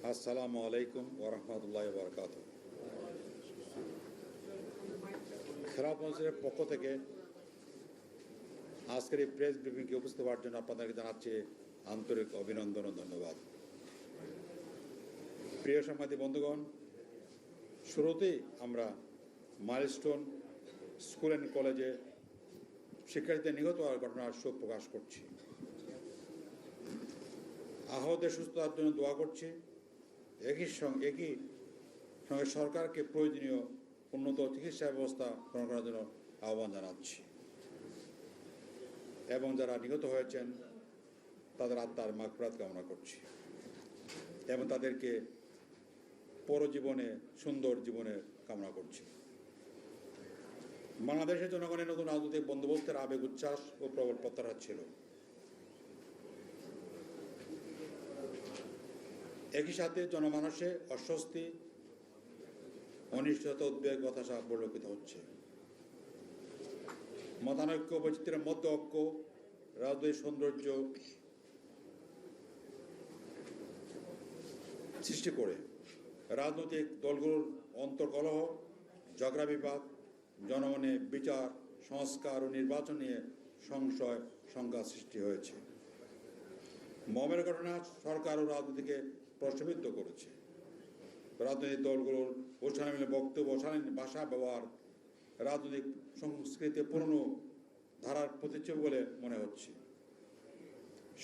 আসসালামু আলাইকুম ওয়া রাহমাতুল্লাহি ওয়া বারাকাতুহু। খেলাফত মঞ্চের পক্ষ থেকে আজকের এই প্রেস ব্রিফিংকে উপস্থিত হওয়ার জন্য আপনাদেরকে জানাচ্ছি আন্তরিক অভিনন্দন ও ধন্যবাদ। প্রিয় সাংবাদিক বন্ধুগণ, শুরুতেই আমরা মাইলস্টোন স্কুল অ্যান্ড কলেজে শিক্ষার্থীদের নিহত হওয়ার ঘটনার শোক প্রকাশ করছি। আহতদের সুস্থতার জন্য দোয়া করছি। একই সঙ্গে সরকারকে প্রয়োজনীয় উন্নত চিকিৎসা ব্যবস্থা গ্রহণ করার জন্য আহ্বান জানাচ্ছি এবং যারা নিহত হয়েছেন তাদের আত্মার মাগফিরাত কামনা করছি এবং তাদেরকে পরজীবনে সুন্দর জীবনে কামনা করছি। বাংলাদেশের জনগণের নতুন রাজনৈতিক বন্দোবস্তের আবেগ উচ্ছ্বাস ও প্রবল প্রত্যাশা ছিল। একই সাথে জনমানসে অস্বস্তি, অনিশ্চয়তা, উদ্বেগ, হতাশা পরিলক্ষিত হচ্ছে। মতানৈক্য, বৈচিত্র্যের মধ্যে ঐক্য, রাজনৈতিক সৌন্দর্য সৃষ্টি করে রাজনৈতিক দলগুলোর অন্তর্কলহ, ঝগড়া বিবাদ, জনমনে বিচার, সংস্কার ও নির্বাচন নিয়ে সংশয় সংঘাত সৃষ্টি হয়েছে। মবের ঘটনা সরকার ও রাজনীতিকে প্রশ্নবিদ্ধ করেছে। রাজনৈতিক দলগুলোর অশালীন বক্তব্য, অশালীন ভাষা ব্যবহার রাজনৈতিক সংস্কৃতি পুরনো ধারার প্রতিচ্ছবি বলে মনে হচ্ছে।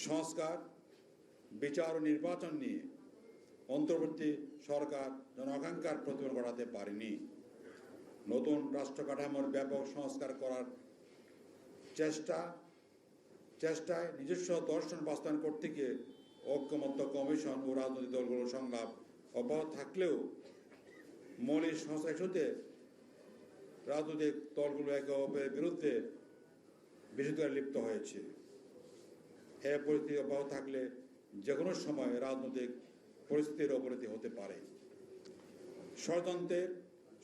সংস্কার, বিচার ও নির্বাচন নিয়ে অন্তর্বর্তী সরকার জনআকাঙ্ক্ষার প্রতিফলন ঘটাতে পারেনি। নতুন রাষ্ট্র কাঠামোর ব্যাপক সংস্কার করার চেষ্টায় নিজস্ব দর্শন বাস্তবায়ন করতে গিয়ে ঐকমত্য কমিশন ও রাজনৈতিক দলগুলোর সংলাপ অব্যাহত থাকলেও মৌলিক সংস্কার ইস্যুতে রাজনৈতিক দলগুলো একে অপরের বিরুদ্ধে বিরোধিতায় লিপ্ত হয়েছে। এ পরিস্থিতি অব্যাহত থাকলে যে কোনো সময় রাজনৈতিক পরিস্থিতির অবনতি হতে পারে। ষড়যন্ত্রের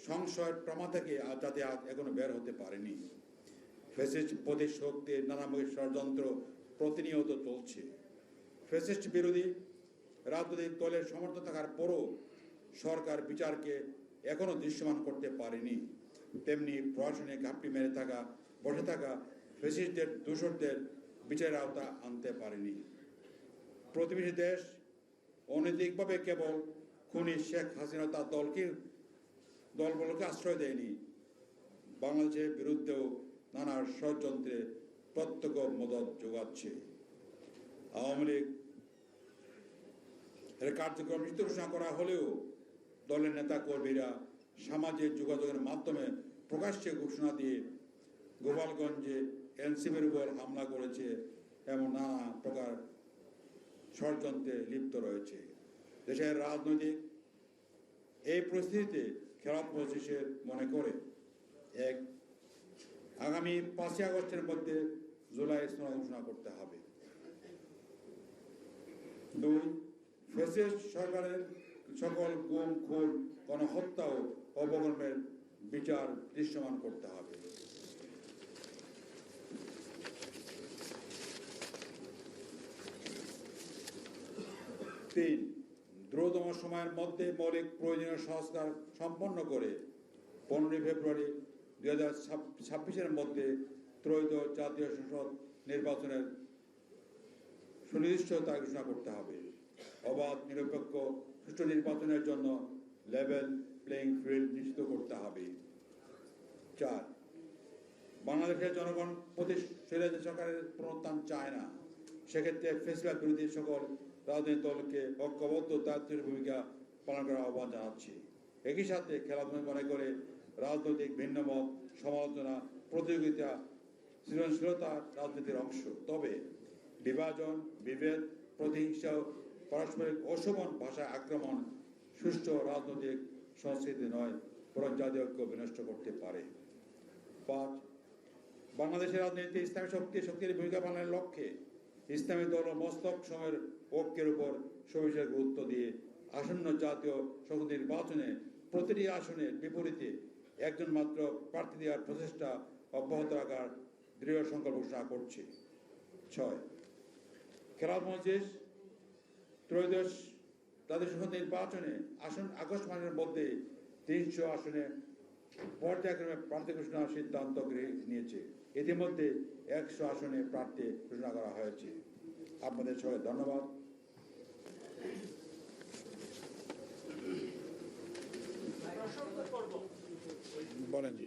সংশয়ের প্রমা থেকে যাতে এখনো বের হতে পারেনি। ফ্যাসিস্ট প্রতিশক্তির নানামুখী ষড়যন্ত্র প্রতিনিয়ত চলছে। ফ্যাসিস্ট বিরোধী রাজনৈতিক দলের সমর্থন থাকার পরও সরকার বিচারকে এখনো দৃশ্যমান করতে পারেনি। তেমনি প্রশাসনে ঘাপটি মেরে বসে থাকা ফ্যাসিস্টদের দূষরদের বিচারের আওতা আনতে পারেনি। প্রতিবেশী দেশ অনৈতিকভাবে কেবল খুনি শেখ হাসিনা তার দলগুলোকে আশ্রয় দেয়নি, বাংলাদেশের বিরুদ্ধেও নানা ষড়যন্ত্রে প্রত্যক্ষ মদত যোগাচ্ছে। আওয়ামী লীগ এর কার্যক্রম নিষিদ্ধ ঘোষণা করা হলেও দলের নেতা কর্মীরা সামাজিক যোগাযোগের মাধ্যমে প্রকাশ্যে ঘোষণা দিয়ে গোপালগঞ্জে এনসিপির উপর হামলা করেছে এবং নানা প্রকার ষড়যন্ত্রে লিপ্ত রয়েছে। দেশের রাজনৈতিক এই পরিস্থিতিতে খেলাফত মজলিসের মনে করে আগামী 5ই আগস্টের মধ্যে জুলাই সনদ ঘোষণা করতে হবে। 2, ফ্যাসিস্ট সরকারের সকল গুম, খুন, গণহত্যা ও অপকর্মের বিচার দৃশ্যমান করতে হবে। 3, দ্রুততম সময়ের মধ্যে মৌলিক প্রয়োজনীয় সংস্কার সম্পন্ন করে 15 ফেব্রুয়ারি 2026-এর মধ্যে ত্রয়োদশ জাতীয় সংসদ নির্বাচনের সুনির্দিষ্ট তারিখ ঘোষণা করতে হবে। অবাধ, নিরপেক্ষ, সুষ্ঠু নির্বাচনের জন্য লেভেল প্লেইং ফিল্ড নিশ্চিত করতে হবে। 4, বাংলাদেশের জনগণ স্বৈরাচারী সরকারের পুনরুত্থান চায় না। সেক্ষেত্রে ফ্যাসিবাদ বিরোধী সকল রাজনৈতিক দলকে ঐক্যবদ্ধ দায়িত্বের ভূমিকা পালন করার আহ্বান জানাচ্ছি। একই সাথে খেলাধুলা মনে করে রাজনৈতিক ভিন্নমত, সমালোচনা, প্রতিযোগিতা, সৃজনশীলতা রাজনীতির অংশ। তবে বিভাজন, বিভেদ, প্রতিহিংসা, পারস্পরিক অশোভন ভাষায় আক্রমণ সুষ্ঠু রাজনৈতিক সংস্কৃতি নয়, বরং জাতীয় ঐক্য বিনষ্ট করতে পারে। 5, বাংলাদেশের রাজনীতিতে ইসলামী শক্তির ভূমিকা পালনের লক্ষ্যে ইসলামী দল ও মস্তক সময়ের ঐক্যের উপর সবিশেষ গুরুত্ব দিয়ে আসন্ন জাতীয় সংসদ নির্বাচনে প্রতিটি আসনের বিপরীতে একজন মাত্র প্রার্থী দেওয়ার প্রচেষ্টা অব্যাহত রাখার দৃঢ় সংকল্প ঘোষণা করছে। 6, খেলাফত মজলিস ত্রয়োদশ দ্বাদশ নির্বাচনে আগস্ট মাসের মধ্যে 300 আসনে পর্যায়ক্রমে প্রার্থী ঘোষণার সিদ্ধান্ত নিয়েছে। ইতিমধ্যে 100 আসনে প্রার্থী ঘোষণা করা হয়েছে। আপনাদের সবাই ধন্যবাদ। বলেন জি।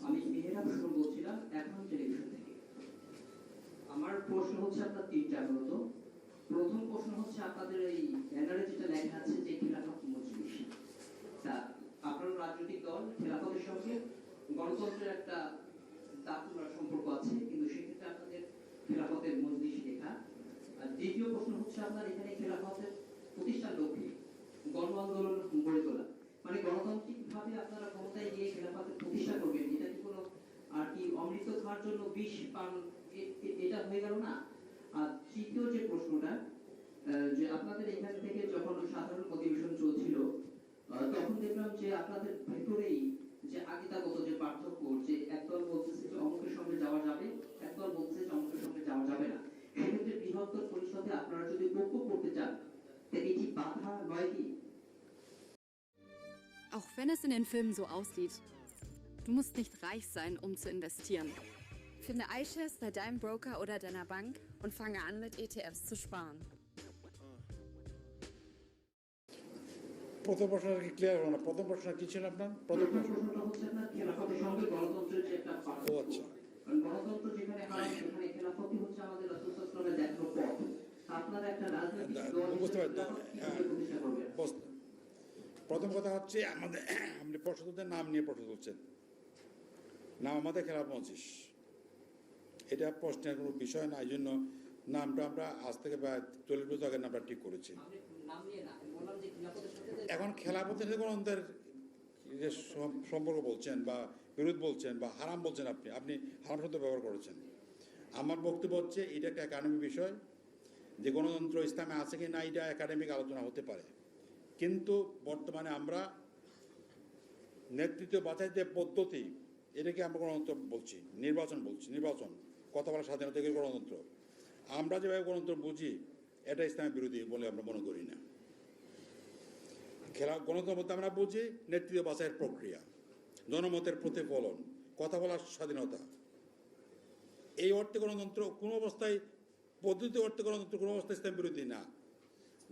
আমি মেহেরাব শুরু বলছিলাম এখন টেলিভিশন থেকে। আমার প্রশ্ন হচ্ছে আপনার তিনটা মূলত। প্রথম প্রশ্ন হচ্ছে আপনাদের এই ব্যানারে যেটা লেখা আছে যে খিলাফত মজলিস, তা আপনার রাজনৈতিক দল খিলাফতের সঙ্গে গণতন্ত্রের একটা দাপুরা সম্পর্ক আছে, কিন্তু সেক্ষেত্রে আপনাদের খিলাফতের মজলিস লেখা। আর দ্বিতীয় প্রশ্ন হচ্ছে আপনার এখানে খিলাফতের প্রতিষ্ঠার লক্ষ্যে গণ আন্দোলন গড়ে তোলা, মানে গণতান্ত্রিক ভাবে আপনারা ক্ষমতায় গিয়ে খেলাফতের প্রতিষ্ঠা করবেন, এটা কি কোনো আর কি অমৃত খাওয়ার জন্য বিষ পান এটা হয়ে গেল না? আর তৃতীয় যে প্রশ্নটা, যে আপনাদের এখান থেকে যখন সাধারণ অধিবেশন চলছিল তখন দেখলাম যে আপনাদের ভেতরেই যে আগিতাগত যে পার্থক্য, যে একদল বলতেছে যে অমুকের সঙ্গে যাওয়া যাবে, একদল বলতেছে যে অমুকের সঙ্গে যাওয়া যাবে না। সেক্ষেত্রে বৃহত্তর পরিষদে আপনারা যদি ঐক্য করতে চান, তাহলে এটি বাধা নয় কি? Auch wenn es in den Filmen so aussieht, du musst nicht reich sein, um zu investieren. Finde iShares bei deinem Broker oder deiner Bank und fange an, mit ETFs zu sparen. প্রথম প্রশ্ন কি clear হলো না? প্রথম প্রশ্ন কি ছিল আপনার? প্রথম প্রশ্নটা হচ্ছে আপনার খেলাফতের সঙ্গে গণতন্ত্রের যে একটা পার্থক্য। ও আচ্ছা। কারণ গণতন্ত্র যেখানে হয় সেখানে খেলাফতই হচ্ছে আমাদের রাসূল সাল্লাল্লাহু আলাইহি ওয়াসাল্লামের দেখানো পথ। আপনারা একটা রাজনৈতিক দল বুঝতে পারছি। কিভাবে প্রতিষ্ঠা করবেন? প্রথম কথা হচ্ছে আমাদের আপনি প্রশ্নদের নাম নিয়ে প্রশ্ন তুলছেন। নাম আমাদের খেলাফত মজলিস, এটা প্রশ্নের কোনো বিষয় না। এই জন্য নামটা আমরা আজ থেকে প্রায় 40 বছর আগে নামটা ঠিক করেছি। আপনি নাম নিয়ে না, আমি বললাম যে খেলাফতের সাথে এখন খেলাফতের সাথে গণতন্ত্রের যে সম্পর্ক বলছেন বা বিরোধ বলছেন বা হারাম বলছেন, আপনি হারাম শব্দ ব্যবহার করেছেন। আমার বক্তব্য হচ্ছে এটা একটা একাডেমিক বিষয়, যে গণতন্ত্র ইসলামে আছে কি না এটা একাডেমিক আলোচনা হতে পারে, কিন্তু বর্তমানে আমরা নেতৃত্ব বাছাইতে পদ্ধতি, এটাকে আমরা গণতন্ত্র বলছি, নির্বাচন বলছি। নির্বাচন কথা বলার স্বাধীনতা থেকে গণতন্ত্র, আমরা যেভাবে গণতন্ত্র বুঝি এটা ইসলামের বিরোধী বলে আমরা মনে করি না। গণতন্ত্র বলতে আমরা বুঝি নেতৃত্ব বাছাইয়ের প্রক্রিয়া, জনমতের প্রতিফলন, কথা বলার স্বাধীনতা। এই অর্থে গণতন্ত্র কোনো অবস্থায়, পদ্ধতি অর্থে গণতন্ত্র কোনো অবস্থায় ইসলাম বিরোধী না।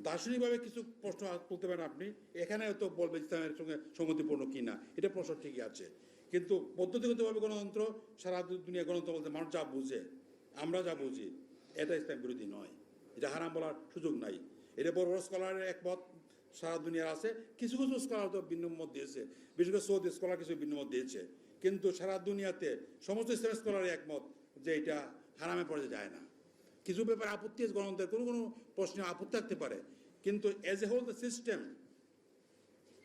দার্শনিকভাবে কিছু প্রশ্ন তুলতে পারেন আপনি, এখানে হয়তো বলবে ইসলামের সঙ্গে সংগতিপূর্ণ কি না, এটা প্রশ্ন ঠিকই আছে, কিন্তু পদ্ধতিগতভাবে গণতন্ত্র সারা দুনিয়া গণতন্ত্র বলতে মানুষ যা বুঝে, আমরা যা বুঝি, এটা ইসলাম বিরোধী নয়, এটা হারাম বলার সুযোগ নাই। এটা বড় বড় স্কলারের একমত সারা দুনিয়ার আছে, কিছু কিছু স্কলার তো ভিন্ন মত দিয়েছে, বিশেষ করে সৌদি স্কলার কিছু ভিন্ন মত দিয়েছে, কিন্তু সারা দুনিয়াতে সমস্ত ইসলামিক স্কলারের একমত যে এটা হারামে পড়ে যায় না। কিছু ব্যাপারে আপত্তি আছে, গণতন্ত্রের কোনো কোনো প্রশ্নে আপত্তি থাকতে পারে, কিন্তু as a whole the system,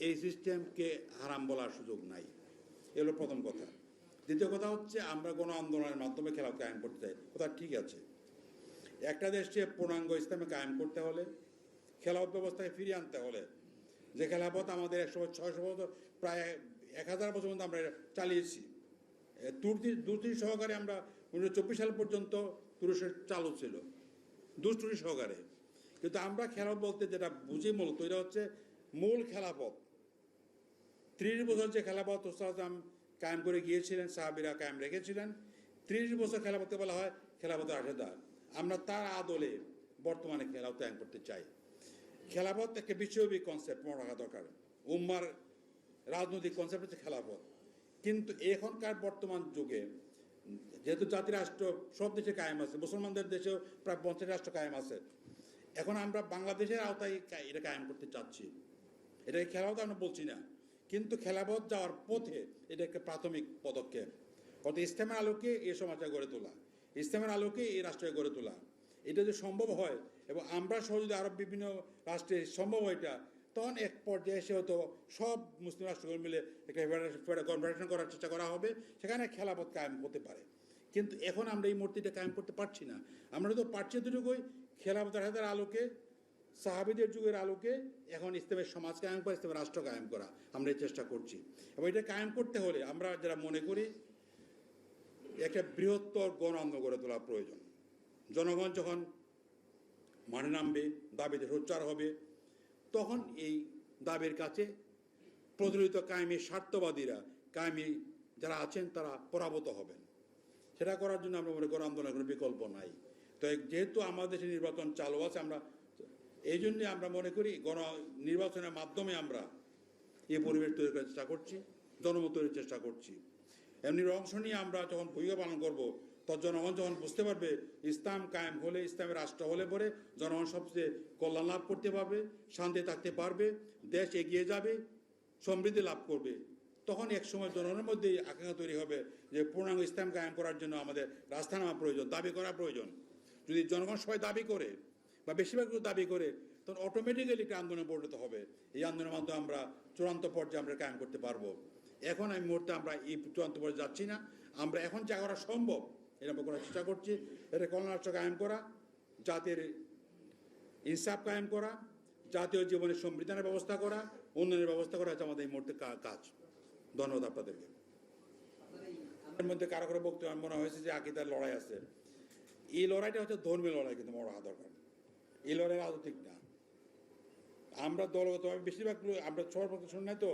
এই সিস্টেমকে হারাম বলার সুযোগ নাই। এগুলো প্রথম কথা। দ্বিতীয় কথা হচ্ছে আমরা গণ আন্দোলনের মাধ্যমে খেলাফত কায়েম করতে চাই, কথা ঠিক আছে। একটা দেশকে পূর্ণাঙ্গ ইসলামে কায়েম করতে হলে, খেলাফত ব্যবস্থাকে ফিরিয়ে আনতে হলে, যে খেলাফত আমাদের 100-600 বছর, প্রায় 1000 বছর পর্যন্ত আমরা চালিয়েছি, দুর্নীতি সহকারে আমরা 1924 সাল পর্যন্ত তুরস্কের চালু ছিল, দুষ্টুরি সহকারে। কিন্তু আমরা খেলাফত বলতে যেটা বুঝি মূলত, এটা হচ্ছে মূল খেলাফত। 30 বছর যে খেলাফত রাসূল কায়েম করে গিয়েছিলেন, সাহাবীরা কায়েম রেখেছিলেন, 30 বছর খেলাফতকে বলা হয় খেলাফতের আশেদার। আমরা তার আদলে বর্তমানে খেলাফত কায়েম করতে চাই। খেলাফত একটা বিশ্বব্যাপী কনসেপ্ট মনে রাখা দরকার, উম্মার রাজনৈতিক কনসেপ্ট হচ্ছে খেলাফত। কিন্তু এখনকার বর্তমান যুগে যেহেতু জাতি রাষ্ট্র সব দেশে কায়েম আছে, মুসলমানদের দেশেও প্রায় 50 রাষ্ট্র কায়েম আছে, এখন আমরা বাংলাদেশের আওতায় এটা কায়েম করতে চাচ্ছি। এটাকে খেলাফত আমরা বলছি না, কিন্তু খেলাফত যাওয়ার পথে এটা একটা প্রাথমিক পদক্ষেপ। অর্থাৎ ইসলামের আলোকে এই সমাজটা গড়ে তোলা, ইসলামের আলোকে এই রাষ্ট্রকে গড়ে তোলা। এটা যদি সম্ভব হয় এবং আমরা সহ যদি আরব বিভিন্ন রাষ্ট্রে সম্ভব হয় এটা, তখন এক পর্যায়ে এসে হয়তো সব মুসলিম রাষ্ট্রগুলো মিলে একটা কনফেডারেশন করার চেষ্টা করা হবে, সেখানে খেলাফত কায়েম হতে পারে। কিন্তু এখন আমরা এই মূর্তিটা কায়েম করতে পারছি না। আমরা তো পারছি এতটুকুই, খেলাফতের হাতের আলোকে, সাহাবীদের যুগের আলোকে এখন ইসলামের সমাজ কায়েম করা, ইসলামের রাষ্ট্র কায়েম করা আমরা এই চেষ্টা করছি। এবং এটা কায়েম করতে হলে আমরা যারা মনে করি একটা বৃহত্তর গণ আন্দোলন গড়ে তোলা প্রয়োজন। জনগণ যখন মাঠে নামবে, দাবিতে সোচ্চার হবে, তখন এই দাবির কাছে প্রচলিত কায়েমি স্বার্থবাদীরা, কায়েমি যারা আছেন তারা পরাভূত হবেন। সেটা করার জন্য আমরা মনে করি আন্দোলনের কোনো বিকল্প নাই। তো যেহেতু আমাদের দেশে নির্বাচন চালু আছে, আমরা এই জন্যে আমরা মনে করি নির্বাচনের মাধ্যমে আমরা এই পরিবেশ তৈরি করার চেষ্টা করছি, জনমত তৈরির চেষ্টা করছি। এমনি অংশ নিয়ে আমরা যখন ভূমিকা পালন করব, তখন জনগণ যখন বুঝতে পারবে ইসলাম কায়েম হলে, ইসলামের রাষ্ট্র হলে পরে জনগণ সবচেয়ে কল্যাণ লাভ করতে পারবে, শান্তি থাকতে পারবে, দেশ এগিয়ে যাবে, সমৃদ্ধি লাভ করবে, তখন এক সময় জনগণের মধ্যে আকাঙ্ক্ষা তৈরি হবে যে পূর্ণাঙ্গ ইসলাম কায়েম করার জন্য আমাদের রাস্তা নামা প্রয়োজন, দাবি করা প্রয়োজন। যদি জনগণ সবাই দাবি করে বা বেশিরভাগ দাবি করে, তখন অটোমেটিক্যালি একটা আন্দোলনে পরিণত হবে। এই আন্দোলনের মাধ্যমে আমরা চূড়ান্ত পর্যায়ে আমরা কায়েম করতে পারবো। এখন এই মুহূর্তে আমরা এই চূড়ান্ত পর্যায়ে যাচ্ছি না, আমরা এখন যা করা সম্ভব এটা আমরা করার চেষ্টা করছি। এটা কল্যাণ রাষ্ট্র কায়েম করা, জাতির ইনসাফ কায়েম করা, জাতীয় জীবনের সংবিধানের ব্যবস্থা করা, উন্নয়নের ব্যবস্থা করা হচ্ছে আমাদের এই মুহূর্তে কাজ। ধন্যবাদ আপনাদেরকে। এর মধ্যে কারো কারো বক্তব্য মনে হয়েছে যে আকিদার লড়াই আছে। এই লড়াইটা হচ্ছে ধর্মীয় লড়াই, কিন্তু বড় দরকার এই লড়াই রাজনৈতিক না। আমরা দলগতভাবে বেশিরভাগ আমরা সর্বপ্রথম শুনি না তো,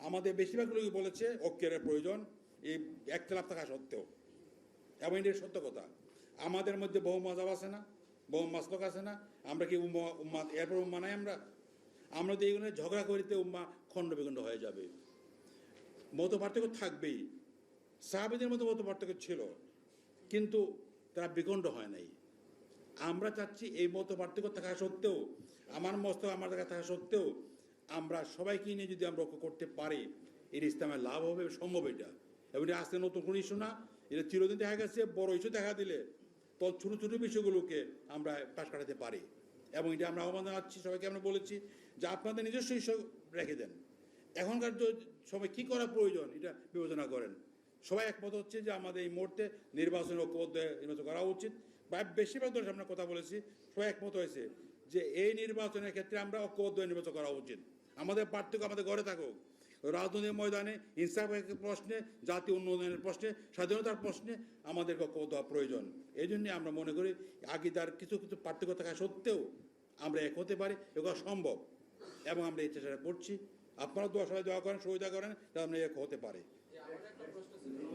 আমাদের বেশিরভাগ লোকই বলেছে ঐক্যের প্রয়োজন এই একতলাপ থাকা সত্ত্বেও, এবং এটাই সত্য কথা। আমাদের মধ্যে বহু মজাব আছে না, বহু মাসলক আছে না, আমরা কি উম্মা এরপর উম্মা নাই? আমরা তো এইগুলো ঝগড়া করিতে উম্মা খণ্ড বিখণ্ড হয়ে যাবে। মত পার্থক্য থাকবেই, সাহাবীদের মধ্যে মত পার্থক্য ছিল, কিন্তু তারা বিখণ্ড হয় নাই। আমরা চাচ্ছি এই মত পার্থক্য থাকা সত্ত্বেও, আমার মস্তক আমার জায়গায় থাকা সত্ত্বেও, আমরা সবাইকে নিয়ে যদি আমরা ঐক্য করতে পারি, এর ইসলামের লাভ হবে, সম্ভব এটা। এবং এটা আজকে নতুন কোনো ইস্যু না, এটা চিরদিন দেখা গেছে। বড় ইস্যু দেখা দিলে তো ছোটো ছোটো বিষয়গুলোকে আমরা পাশ কাটাতে পারি। এবং এটা আমরা আহ্বান জানাচ্ছি সবাইকে, আমরা বলেছি যে আপনাদের নিজস্ব ইস্যু রেখে দেন, এখনকার সবাই কী করা প্রয়োজন এটা বিবেচনা করেন। সবাই একমত হচ্ছে যে আমাদের এই মুহূর্তে নির্বাচন ঐক্যবদ্ধ নির্বাচন করা উচিত। প্রায় বেশিরভাগ দলের সামনে কথা বলেছি, সবাই একমত হয়েছে যে এই নির্বাচনের ক্ষেত্রে আমরা ঐক্যবদ্ধ নির্বাচন করা উচিত। আমাদের পার্থক্য আমাদের ঘরে থাকুক, রাজনৈতিক ময়দানে ইনসাফের প্রশ্নে, জাতীয় উন্নয়নের প্রশ্নে, স্বাধীনতার প্রশ্নে আমাদের ঐক্যবদ্ধ হওয়া প্রয়োজন। এই জন্যে আমরা মনে করি আগিদার কিছু কিছু পার্থক্য থাকা সত্ত্বেও আমরা এক হতে পারি, এগুলো সম্ভব, এবং আমরা এই চেষ্টা করছি। আপনারা সবাই দোয়া করেন, সুবিধা করেন, যাতে আমরা এক হতে পারি।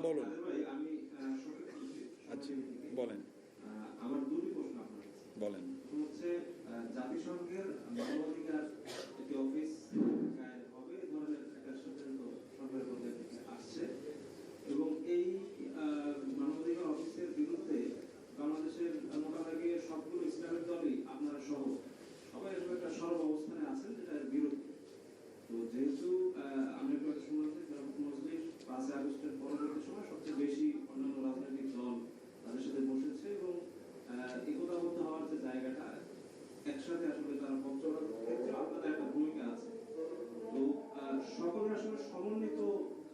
বলুন। আচ্ছা বলেন। আমার দুটি প্রশ্ন আপনার কাছে। বলেন। হচ্ছে জাতিসংঘের মানবাধিকার একটি অফিস হবে, এই ধরনের একটা সরকারের মধ্যে আসছে, এবং এই মানবাধিকার অফিসের বিরুদ্ধে বাংলাদেশের মোটামুটি সবগুলো ইসলামিক দলই, আপনারা সহ সবাই এরকম একটা সরব অবস্থানে আছেন যেটার বিরুদ্ধে। তো যেহেতু আমি একটা সময় মজলিস 5 আগস্টের পরবর্তী সময় সবচেয়ে বেশি অন্যান্য রাজনৈতিক দল তাদের সাথে বসেছে, এবং একতাবদ্ধ হওয়ার যে জায়গাটা, একসাথে আসলে তারা পথ চলার ক্ষেত্রে আপনাদের একটা ভূমিকা আছে। তো সকলের আসলে সমন্বিত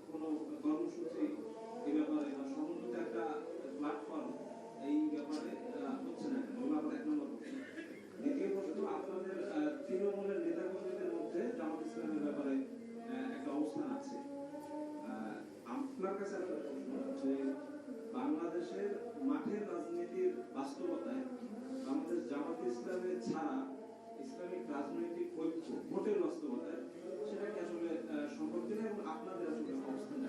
কোনো কর্মসূচি এই ব্যাপারে বা সমন্বিত একটা প্ল্যাটফর্ম এই ব্যাপারে হচ্ছে না, আমার এক নম্বর প্রশ্ন। দ্বিতীয় প্রশ্ন, আপনাদের তৃণমূলের নেতাকর্মীদের মধ্যে জামাত ইসলামের ব্যাপারে একটা অবস্থান আছে। আপনার কাছে একটা প্রশ্ন, যে বাংলাদেশের মাঠের রাজনীতির বাস্তবতায় আমাদের জামাত ইসলামের ছাড়া ইসলামিক রাজনৈতিক ঐক্য ভোটের বাস্তবতায় সেটা কি আসলে সম্পর্কে না, এবং আপনাদের আসলে অবস্থান?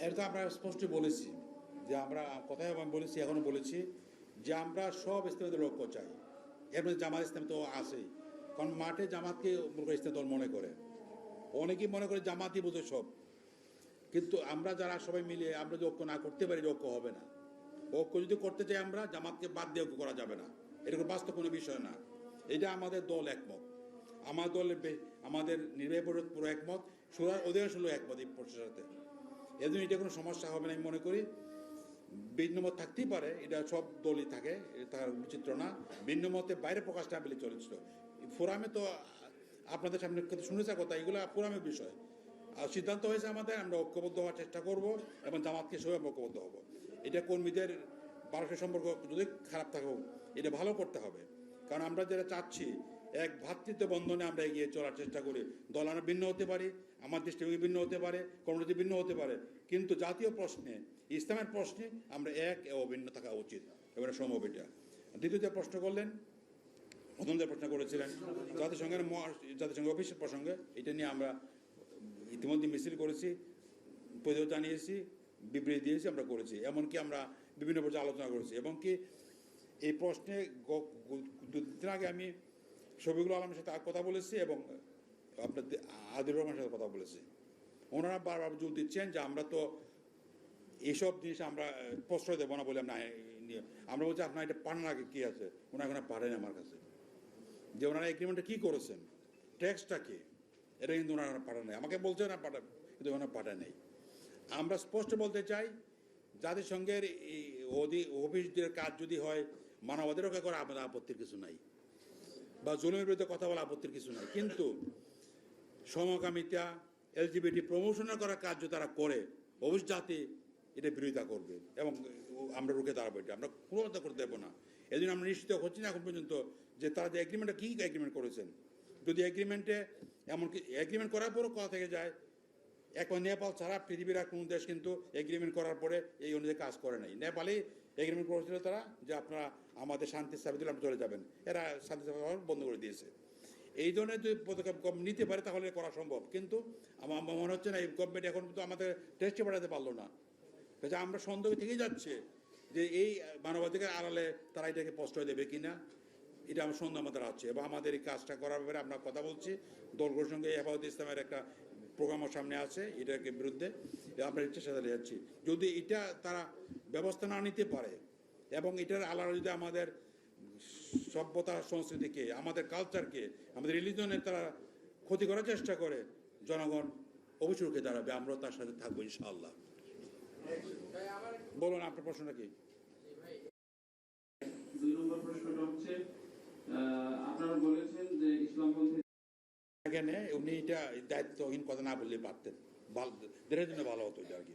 এটা তো আমরা স্পষ্ট বলেছি যে আমরা কথায় বলেছি, এখনো বলেছি যে আমরা সব ইসলামীদের ঐক্য চাই। এর মধ্যে জামাত ইসলাম তো আছেই, কারণ মাঠে জামাতকে ইসলাম দল মনে করে, অনেকেই মনে করে জামাতই বোঝে সব। কিন্তু আমরা যারা সবাই মিলে আমরা যদি ঐক্য না করতে পারি, ঐক্য হবে না। ঐক্য যদি করতে চাই আমরা, জামাতকে বাদ দিয়ে ঐক্য করা যাবে না, এটা কোনো বাস্তব কোনো বিষয় না। এটা আমাদের দল একমত, আমার দলের আমাদের নির্বাহী পরিষদ পুরো একমত, সুরার অধিকাংশ লোক একমত এই প্রশ্নের সাথে। এজন্য এটা কোনো সমস্যা হবে না আমি মনে করি। ভিন্নমত থাকতেই পারে, এটা সব দলই থাকে, তার বিচিত্র না। ভিন্নমতের বাইরে প্রকাশ না পেলে চলেছিল। ফোরামে তো আপনাদের সামনে শুনেছে কথা, এগুলো ফোরামের বিষয়। আর সিদ্ধান্ত হয়েছে আমাদের, আমরা ঐক্যবদ্ধ হওয়ার চেষ্টা করব, এবং জামাতকে সবাই ঐক্যবদ্ধ হব। এটা কর্মীদের পারস্পরিক সম্পর্ক যদি খারাপ থাকুক, এটা ভালো করতে হবে। কারণ আমরা যেটা চাচ্ছি, এক ভ্রাতৃত্ব বন্ধনে আমরা এগিয়ে চলার চেষ্টা করি। দল আমরা ভিন্ন হতে পারি, আমার দৃষ্টিভঙ্গি ভিন্ন হতে পারে, কর্মনীতি ভিন্ন হতে পারে, কিন্তু জাতীয় প্রশ্নে, ইসলামের প্রশ্নে আমরা এক ও ভিন্ন থাকা উচিত, এবারে সম্ভব এটা। দ্বিতীয় প্রশ্ন করলেন প্রথমদের প্রশ্ন করেছিলেন জাতিসংঘ অফিসের প্রসঙ্গে, এটা নিয়ে আমরা ইতিমধ্যে মিছিল করেছি, প্রতিবাদ জানিয়েছি, বিবৃতি দিয়েছি, আমরা করেছি। এমনকি আমরা বিভিন্ন পর্যায়ে আলোচনা করেছি। এবং কি এই প্রশ্নে দুদিন আগে আমি শফিকুল আলমের সাথে কথা বলেছি এবং আপনার আদিল রহমানের সাথে কথা বলেছি। ওনারা বারবার জোর দিচ্ছেন যে আমরা তো এইসব জিনিস আমরা প্রশ্রয় দেবো না বলে আমরা বলছি আপনার এটা পারেন আগে কী আছে, ওনারা এখন পারেন আমার কাছে যে ওনারা এগ্রিমেন্টটা কী করেছেন, ট্যাক্সটা কি, এটা কিন্তু ওনারা পাঠান নাই। আমাকে বলছে না পাঠান, কিন্তু ওনারা পাঠায় নেই। আমরা স্পষ্ট বলতে চাই, জাতিসংঘের এই অফিসদের কাজ যদি হয় মানবাধিকার রক্ষা করা, আমাদের আপত্তির কিছু নাই, বা জুলুমের বিরুদ্ধে কথা বলা আপত্তির কিছু নাই। কিন্তু সমকামিতা, এলজিবিটি প্রমোশনের করার কাজ যদি তারা করে, অবশ্য জাতি এটা বিরোধিতা করবে এবং আমরা রুখে দাঁড়াবো। এটা আমরা কোনো কথা করতে দেবো না। এই জন্য আমরা নিশ্চিত হচ্ছি না এখন পর্যন্ত যে তারা যে এগ্রিমেন্টটা কী এগ্রিমেন্ট করেছেন। যদি এগ্রিমেন্টে এমনকি এগ্রিমেন্ট করার পরও কথা থেকে যায়, এখন নেপাল ছাড়া পৃথিবীর আর কোনো দেশ কিন্তু এগ্রিমেন্ট করার পরে এই অনুযায়ী কাজ করে নাই। নেপালেই এগ্রিমেন্ট করেছিল তারা যে আপনারা আমাদের শান্তি স্থাপিত দিলে আপনি চলে যাবেন, এরা শান্তি স্থাপন বন্ধ করে দিয়েছে। এই ধরনের যদি পদক্ষেপ নিতে পারে তাহলে করা সম্ভব, কিন্তু আমার মনে হচ্ছে না এই গভর্নমেন্ট এখন তো আমাদের টেস্টে পাঠাতে পারলো না। কাজে আমরা সন্দেহ থেকেই যাচ্ছে যে এই মানবাধিকার আড়ালে তারা এটাকে প্রশ্রয় দেবে কিনা, এটা আমার সন্দেহ আমাদের আছে। এবং আমাদের এই কাজটা করার ব্যাপারে আমরা কথা বলছি, দলগুলোর সঙ্গে হেফাজতে ইসলামের একটা প্রোগ্রামের সামনে আছে এটাকে বিরুদ্ধে, আমরা ইচ্ছা সাথে যাচ্ছি। যদি এটা তারা ব্যবস্থা না নিতে পারে এবং এটার আলাদা যদি আমাদের সভ্যতা সংস্কৃতিকে, আমাদের কালচারকে, আমাদের রিলিজনের তারা ক্ষতি করার চেষ্টা করে, জনগণ অবশ্যই রুখে দাঁড়াবে, আমরাও তার সাথে থাকবো ইনশাআল্লাহ। বলুন আপনার প্রশ্নটা কি? 2 নম্বর প্রশ্নটা হচ্ছে আপনারা বলেছেন যে ইসলামপন্থী এখানে উনি এটা দায়িত্বহীন কথা না বললে পারতেন, দেশের জন্য ভালো হতো এটা আর কি।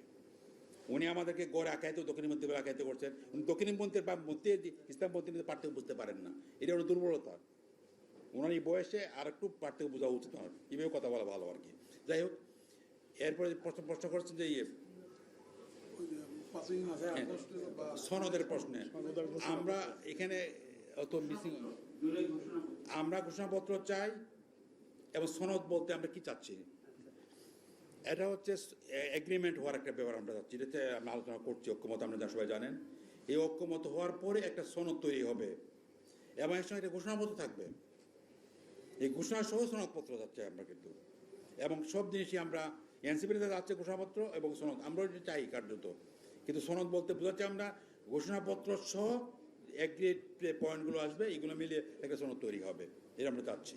উনি আমাদেরকে গড়ে আঁকাইতে, দক্ষিণপন্থী বলে আঁকাইতে করছেন। উনি দক্ষিণপন্থীর বা মধ্যে ইসলামপন্থীর মধ্যে পার্থক্য বুঝতে পারেন না, এটা ওনার দুর্বলতা। ওনার এই বয়সে আর একটু পার্থক্য বোঝা উচিত নয়, এভাবে কথা বলা ভালো আর কি। যাই হোক, এরপরে প্রশ্ন করছেন যে সনদের প্রশ্নে আমরা এখানে অত মিসিং, আমরা ঘোষণাপত্র চাই এবং সনদ বলতে আমরা কি চাচ্ছি, এটা হচ্ছে এগ্রিমেন্ট হওয়ার একটা ব্যাপার আমরা চাচ্ছি। এটাতে আমরা আলোচনা করছি, ঐক্যমত আমরা যা সবাই জানেন। এই ঐক্যমত হওয়ার পরে একটা সনদ তৈরি হবে এবং এর সঙ্গে একটা ঘোষণাপত্র থাকবে। এই ঘোষণা সহ সনদপত্র যাচ্ছে আমরা কিন্তু, এবং সব জিনিসই আমরা এনসিপিতে যাচ্ছে ঘোষণাপত্র এবং সনদ, আমরা চাই কার্যত। কিন্তু সনদ বলতে বোঝাচ্ছে আমরা ঘোষণাপত্র সহ এগ্রিড পয়েন্টগুলো আসবে, এগুলো মিলিয়ে একটা সনদ তৈরি হবে, এটা আমরা চাচ্ছি।